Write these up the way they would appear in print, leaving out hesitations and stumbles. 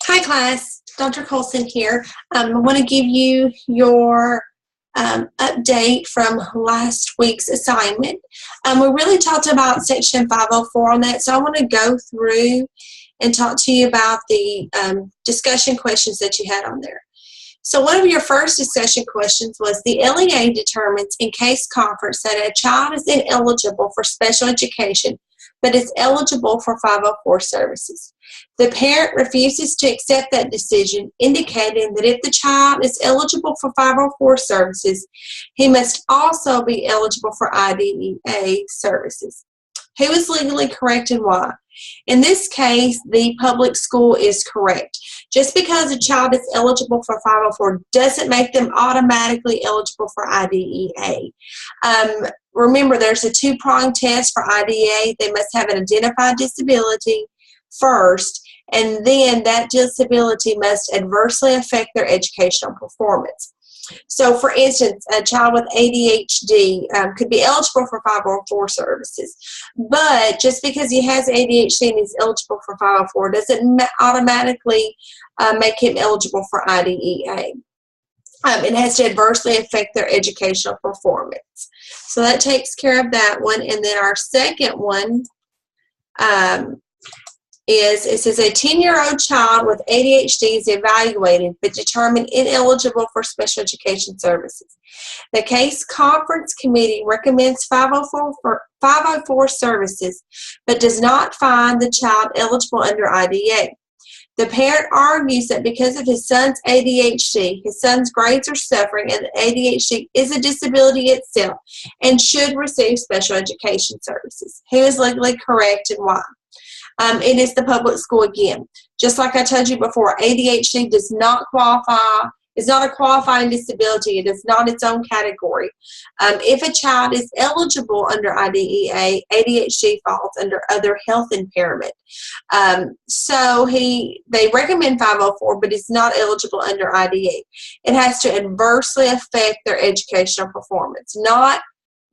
Hi class, Dr. Colson here. I want to give you your update from last week's assignment. We really talked about section 504 on that, so I want to go through and talk to you about the discussion questions that you had on there. So one of your first discussion questions was the LEA determines in case conference that a child is ineligible for special education but is eligible for 504 services. The parent refuses to accept that decision, indicating that if the child is eligible for 504 services, he must also be eligible for IDEA services. Who is legally correct and why? In this case, the public school is correct. Just because a child is eligible for 504 doesn't make them automatically eligible for IDEA. Remember, there's a two-pronged test for IDEA. They must have an identified disability first, and then that disability must adversely affect their educational performance. So, for instance, a child with ADHD could be eligible for 504 services, but just because he has ADHD and he's eligible for 504 doesn't automatically make him eligible for IDEA. It has to adversely affect their educational performance. So that takes care of that one. And then our second one is, it says a 10-year-old child with ADHD is evaluated but determined ineligible for special education services. The case conference committee recommends 504 services but does not find the child eligible under IDEA. The parent argues that because of his son's ADHD, his son's grades are suffering, and ADHD is a disability itself and should receive special education services. Who is legally correct and why? It is the public school again. Just like I told you before, ADHD does not qualify. It's not a qualifying disability. It is not its own category. If a child is eligible under IDEA, ADHD falls under other health impairment. So they recommend 504, but it's not eligible under IDEA. It has to adversely affect their educational performance, not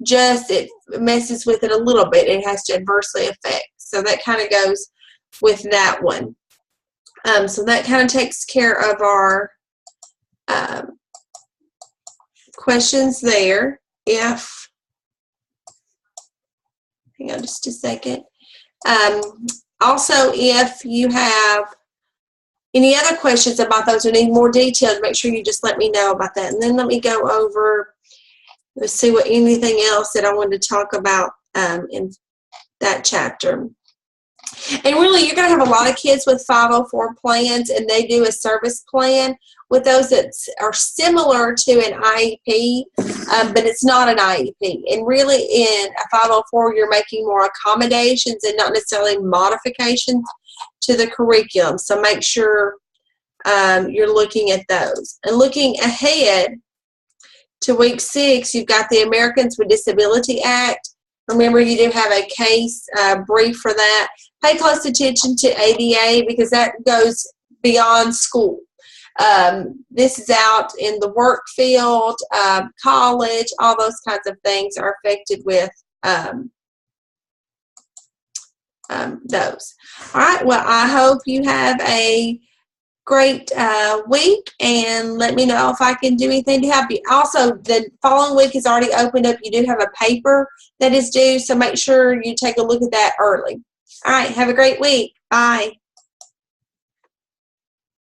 just it messes with it a little bit. It has to adversely affect. So that kind of goes with that one. So that kind of takes care of our questions there. Hang on just a second. Also, if you have any other questions about those or need more details, make sure you just let me know about that. And then let me go over, let's see what anything else that I wanted to talk about in that chapter. And really, you're going to have a lot of kids with 504 plans, and they do a service plan with those that are similar to an IEP, but it's not an IEP. And really, in a 504, you're making more accommodations and not necessarily modifications to the curriculum. So make sure you're looking at those. And looking ahead to week 6, you've got the Americans with Disability Act. Remember, you do have a case brief for that. Pay close attention to ADA because that goes beyond school. This is out in the work field, college, all those kinds of things are affected with those. All right, well, I hope you have a great week, and let me know if I can do anything to help you. Also, the following week is already opened up. You do have a paper that is due, so make sure you take a look at that early. All right, have a great week. Bye.